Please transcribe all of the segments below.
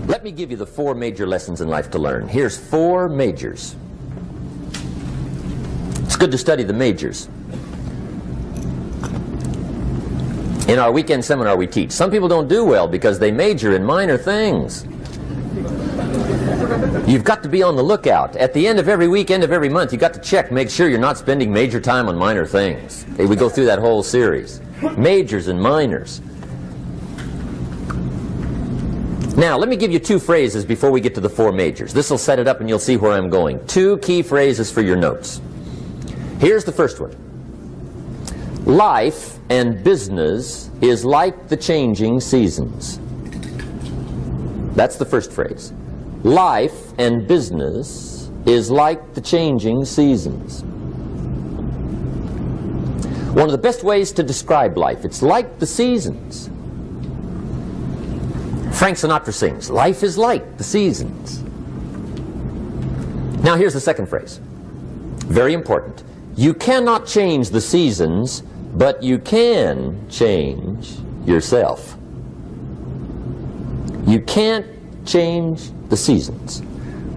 Let me give you the 4 major lessons in life to learn. Here's 4 majors. It's good to study the majors. In our weekend seminar we teach. Some people don't do well because they major in minor things. You've got to be on the lookout. At the end of every week, end of every month, you've got to check, make sure you're not spending major time on minor things. Okay, we go through that whole series. Majors and minors. Now, let me give you 2 phrases before we get to the 4 majors. This will set it up and you'll see where I'm going. 2 key phrases for your notes. Here's the first one. Life and business is like the changing seasons. That's the first phrase. Life and business is like the changing seasons. One of the best ways to describe life, it's like the seasons. Frank Sinatra sings, life is like the seasons. Now here's the second phrase. Very important. You cannot change the seasons, but you can change yourself. You can't change the seasons,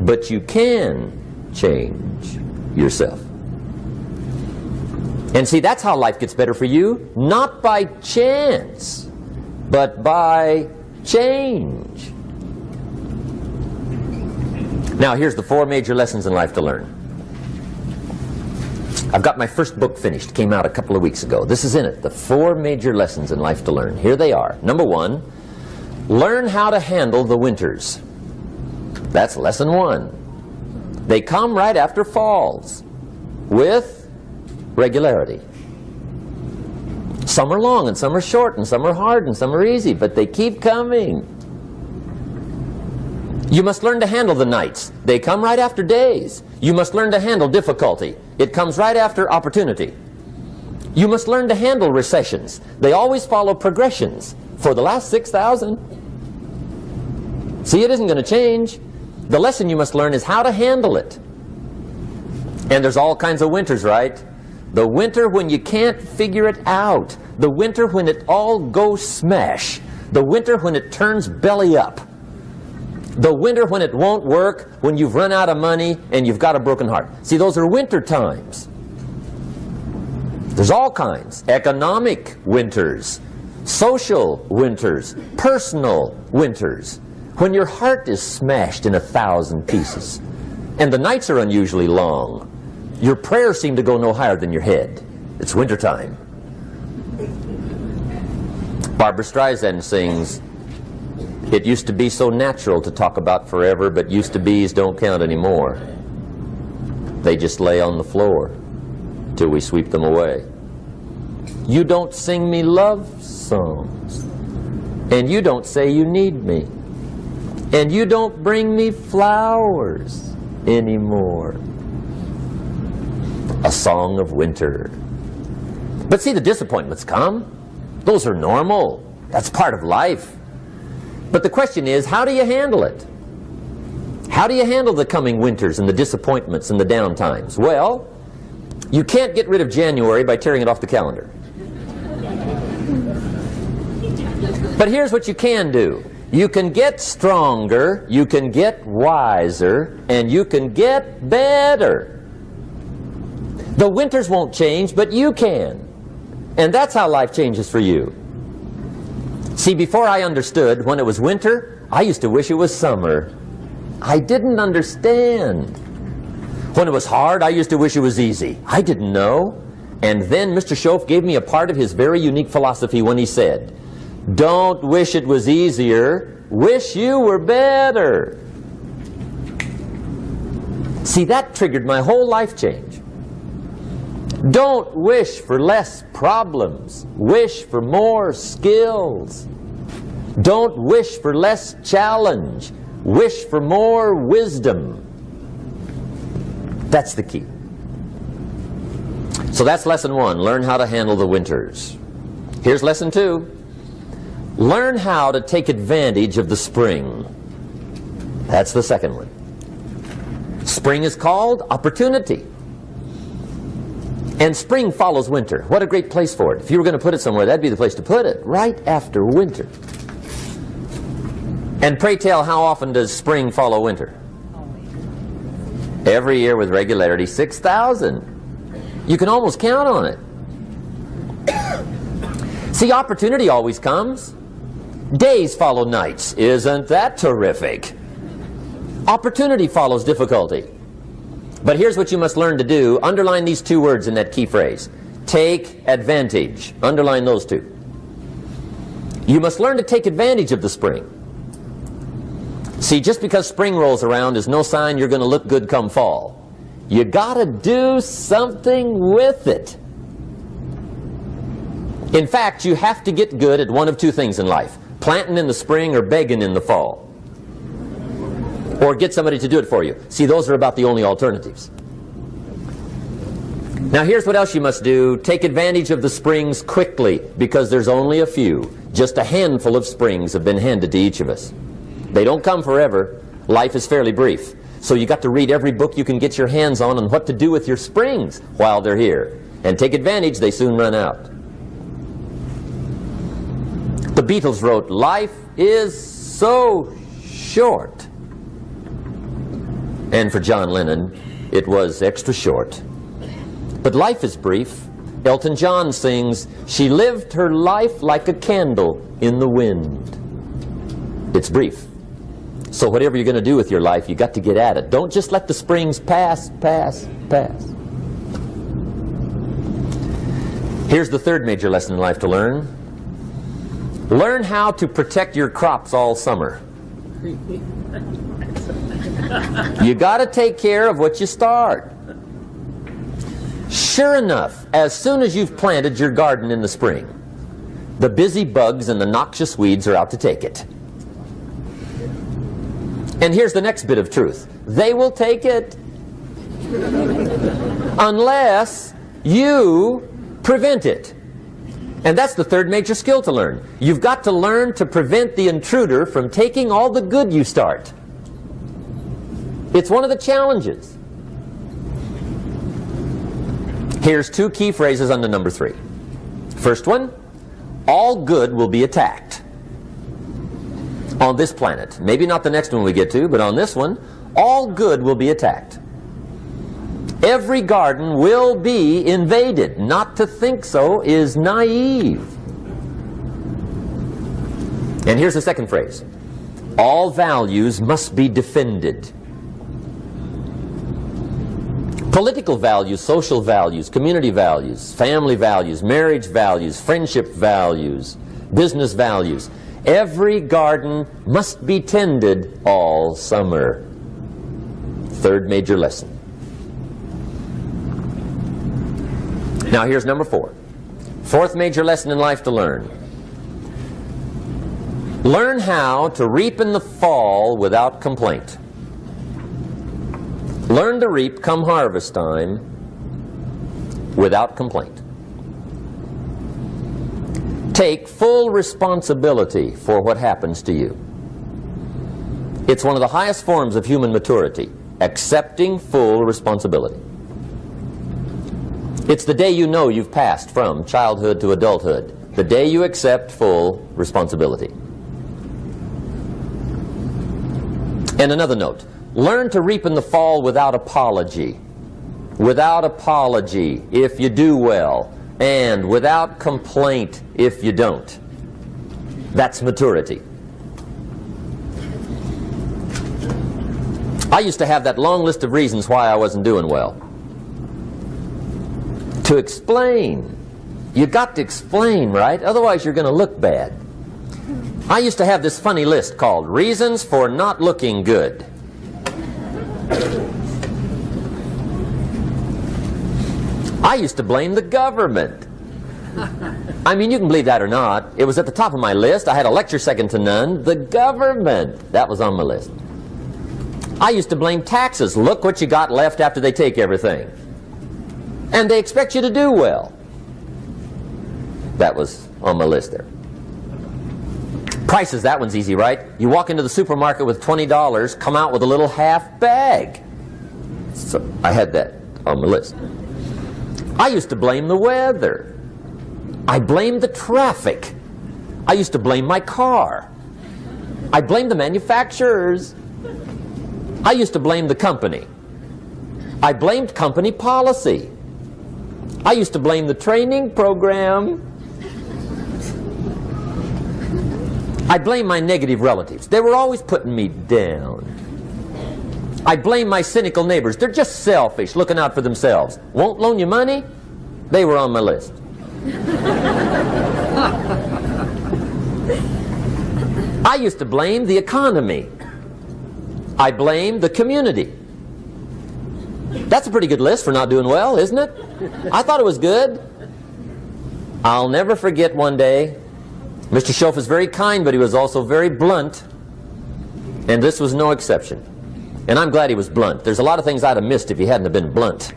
but you can change yourself. And see, that's how life gets better for you, not by chance, but by change. Now here's the 4 major lessons in life to learn. I've got my first book finished, came out a couple of weeks ago. This is in it, the 4 major lessons in life to learn. Here they are. Number 1, learn how to handle the winters. That's lesson 1. They come right after falls with regularity. Some are long and some are short and some are hard and some are easy, but they keep coming. You must learn to handle the nights. They come right after days. You must learn to handle difficulty. It comes right after opportunity. You must learn to handle recessions. They always follow progressions for the last 6,000. See, it isn't going to change. The lesson you must learn is how to handle it. And there's all kinds of winters, right? The winter when you can't figure it out. The winter when it all goes smash. The winter when it turns belly up. The winter when it won't work, when you've run out of money and you've got a broken heart. See, those are winter times. There's all kinds. Economic winters, social winters, personal winters. When your heart is smashed in 1,000 pieces and the nights are unusually long, your prayers seem to go no higher than your head. It's wintertime. Barbra Streisand sings, "It used to be so natural to talk about forever, but used to be's don't count anymore. They just lay on the floor till we sweep them away. You don't sing me love songs, and you don't say you need me, and you don't bring me flowers anymore." A song of winter. But see, the disappointments come. Those are normal. That's part of life. But the question is, how do you handle it? How do you handle the coming winters and the disappointments and the down times? Well, you can't get rid of January by tearing it off the calendar. But here's what you can do. You can get stronger, you can get wiser, and you can get better. The winters won't change, but you can. And that's how life changes for you. See, before I understood, when it was winter, I used to wish it was summer. I didn't understand. When it was hard, I used to wish it was easy. I didn't know. And then Mr. Schoaf gave me a part of his very unique philosophy when he said, "Don't wish it was easier, wish you were better." See, that triggered my whole life change. Don't wish for less problems. Wish for more skills. Don't wish for less challenge. Wish for more wisdom. That's the key. So that's lesson 1. Learn how to handle the winters. Here's lesson 2. Learn how to take advantage of the spring. That's the second one. Spring is called opportunity. And spring follows winter. What a great place for it. If you were going to put it somewhere, that'd be the place to put it, right after winter. And pray tell, how often does spring follow winter? Every year with regularity, 6,000. You can almost count on it. See, opportunity always comes. Days follow nights. Isn't that terrific? Opportunity follows difficulty. But here's what you must learn to do. Underline these two words in that key phrase. Take advantage. Underline those two. You must learn to take advantage of the spring. See, just because spring rolls around is no sign you're going to look good come fall. You got to do something with it. In fact, you have to get good at one of two things in life. Planting in the spring or begging in the fall. Or get somebody to do it for you. See, those are about the only alternatives. Now here's what else you must do. Take advantage of the springs quickly, because there's only a few. Just a handful of springs have been handed to each of us. They don't come forever. Life is fairly brief. So you got to read every book you can get your hands on what to do with your springs while they're here. And take advantage, they soon run out. The Beatles wrote, "Life is so short." And for John Lennon, it was extra short. But life is brief. Elton John sings, "She lived her life like a candle in the wind." It's brief. So whatever you're going to do with your life, you got to get at it. Don't just let the springs pass. Here's the third major lesson in life to learn. Learn how to protect your crops all summer. You got to take care of what you start. Sure enough, as soon as you've planted your garden in the spring, the busy bugs and the noxious weeds are out to take it. And here's the next bit of truth. They will take it unless you prevent it. And that's the third major skill to learn. You've got to learn to prevent the intruder from taking all the good you start. It's one of the challenges. Here's two key phrases under number 3. First one, all good will be attacked. On this planet. Maybe not the next one we get to, but on this one, all good will be attacked. Every garden will be invaded. Not to think so is naive. And here's the second phrase. All values must be defended. Political values, social values, community values, family values, marriage values, friendship values, business values. Every garden must be tended all summer. Third major lesson. Now here's number 4. Fourth major lesson in life to learn. Learn how to reap in the fall without complaint. Learn to reap come harvest time without complaint. Take full responsibility for what happens to you. It's one of the highest forms of human maturity, accepting full responsibility. It's the day you know you've passed from childhood to adulthood, the day you accept full responsibility. And another note, learn to reap in the fall without apology. Without apology if you do well, and without complaint if you don't. That's maturity. I used to have that long list of reasons why I wasn't doing well. To explain. You got to explain, right? Otherwise you're going to look bad. I used to have this funny list called Reasons for Not Looking Good. I used to blame the government. I mean, you can believe that or not. It was at the top of my list. I had a lecture second to none. The government. That was on my list. I used to blame taxes. Look what you got left after they take everything. And they expect you to do well. That was on my list there. Prices, that one's easy, right? You walk into the supermarket with $20, come out with a little half bag. So I had that on my list. I used to blame the weather. I blamed the traffic. I used to blame my car. I blamed the manufacturers. I used to blame the company. I blamed company policy. I used to blame the training program. I blame my negative relatives. They were always putting me down. I blame my cynical neighbors. They're just selfish, looking out for themselves. Won't loan you money? They were on my list. I used to blame the economy. I blamed the community. That's a pretty good list for not doing well, isn't it? I thought it was good. I'll never forget one day, Mr. Schoaf was very kind, but he was also very blunt. And this was no exception. And I'm glad he was blunt. There's a lot of things I'd have missed if he hadn't have been blunt.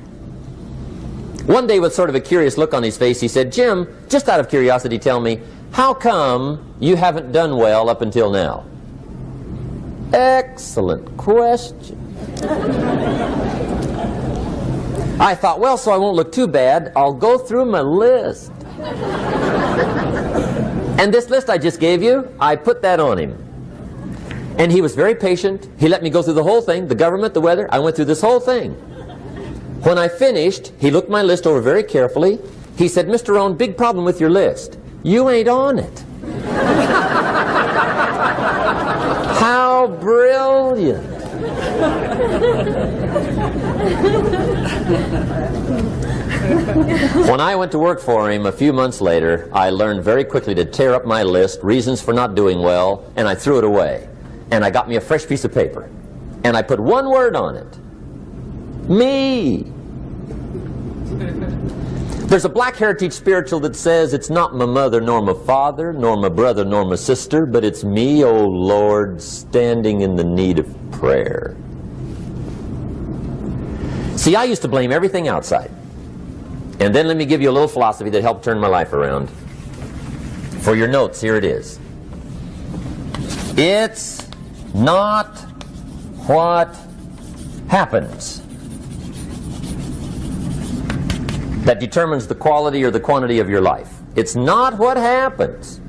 One day, with sort of a curious look on his face, he said, "Jim, just out of curiosity, tell me, how come you haven't done well up until now?" Excellent question. I thought, well, so I won't look too bad, I'll go through my list. And this list I just gave you, I put that on him. And he was very patient. He let me go through the whole thing, the government, the weather. I went through this whole thing. When I finished, he looked my list over very carefully. He said, "Mr. Rohn, big problem with your list. You ain't on it." How brilliant. When I went to work for him a few months later, I learned very quickly to tear up my list, reasons for not doing well, and I threw it away. And I got me a fresh piece of paper. And I put one word on it. Me. There's a Black Heritage spiritual that says, "It's not my mother nor my father, nor my brother nor my sister, but it's me, O Lord, standing in the need of prayer." See, I used to blame everything outside. And then let me give you a little philosophy that helped turn my life around. For your notes, here it is. It's not what happens that determines the quality or the quantity of your life. It's not what happens.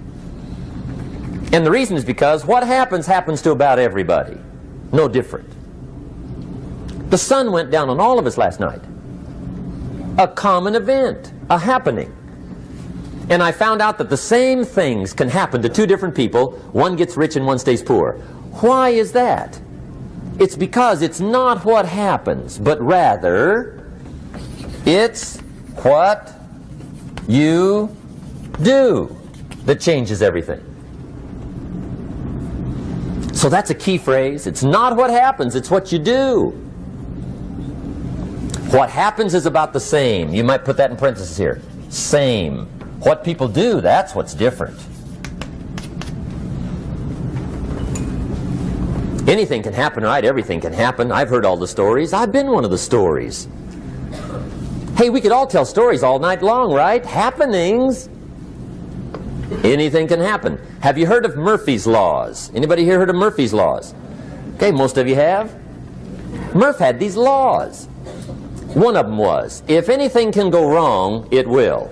And the reason is because what happens happens to about everybody. No different. The sun went down on all of us last night. A common event, a happening. And I found out that the same things can happen to two different people. One gets rich and one stays poor. Why is that? It's because it's not what happens, but rather it's what you do that changes everything. So that's a key phrase. It's not what happens, it's what you do. What happens is about the same. You might put that in parentheses here. Same. What people do, that's what's different. Anything can happen, right? Everything can happen. I've heard all the stories. I've been one of the stories. Hey, we could all tell stories all night long, right? Happenings. Anything can happen. Have you heard of Murphy's Laws? Anybody here heard of Murphy's Laws? Okay, most of you have. Murph had these laws. One of them was, if anything can go wrong, it will.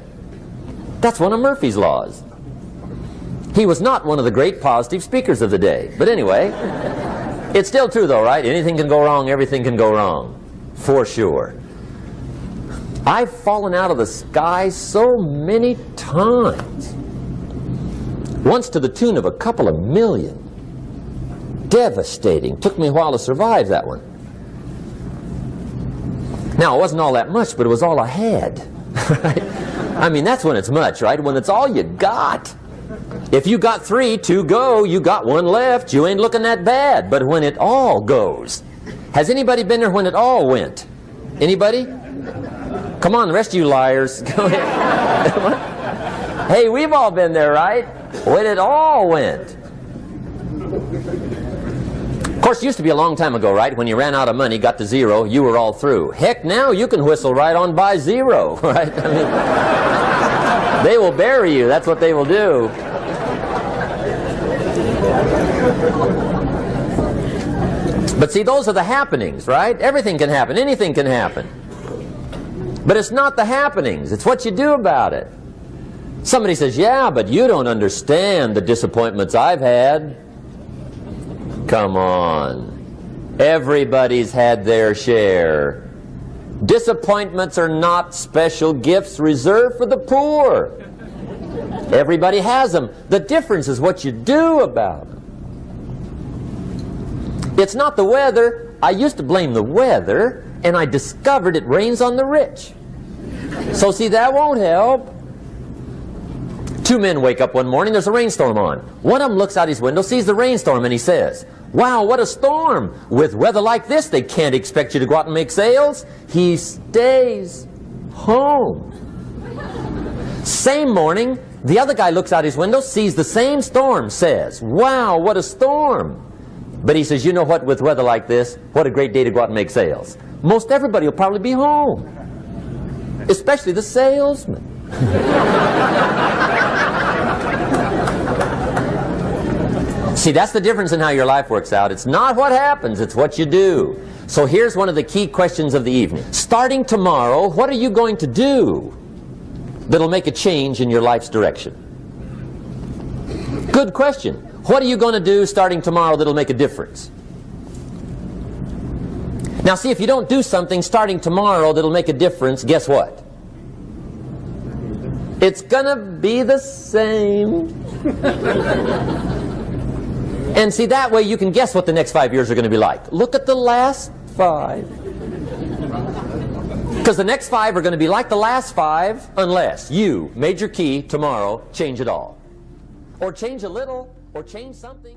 That's one of Murphy's laws. He was not one of the great positive speakers of the day. But anyway, it's still true though, right? Anything can go wrong, everything can go wrong. For sure. I've fallen out of the sky so many times. Once to the tune of a couple of million. Devastating. Took me a while to survive that one. Now, it wasn't all that much, but it was all I had. Right? I mean, that's when it's much, right? When it's all you got. If you got 3, 2 go, you got 1 left, you ain't looking that bad. But when it all goes. Has anybody been there when it all went? Anybody? Come on, the rest of you liars. Go ahead. Hey, we've all been there, right? When it all went. Of course, it used to be a long time ago, right? When you ran out of money, got to 0, you were all through. Heck, now you can whistle right on by 0, right? I mean, they will bury you. That's what they will do. But see, those are the happenings, right? Everything can happen. Anything can happen. But it's not the happenings. It's what you do about it. Somebody says, yeah, but you don't understand the disappointments I've had. Come on. Everybody's had their share. Disappointments are not special gifts reserved for the poor. Everybody has them. The difference is what you do about them. It's not the weather. I used to blame the weather, and I discovered it rains on the rich. So see, that won't help. Two men wake up one morning, there's a rainstorm on. One of them looks out his window, sees the rainstorm, and he says, "Wow, what a storm! With weather like this, they can't expect you to go out and make sales." He stays home. Same morning, the other guy looks out his window, sees the same storm, says, "Wow, what a storm!" But he says, "You know what, with weather like this, what a great day to go out and make sales. Most everybody will probably be home, especially the salesman." See, that's the difference in how your life works out. It's not what happens, it's what you do. So here's one of the key questions of the evening. Starting tomorrow, what are you going to do that'll make a change in your life's direction? Good question. What are you going to do starting tomorrow that'll make a difference? Now see, if you don't do something starting tomorrow that'll make a difference, guess what? It's gonna be the same. And see, that way you can guess what the next 5 years are going to be like. Look at the last 5. Because the next 5 are going to be like the last 5 unless you, major key, tomorrow, change it all. Or change a little, or change something.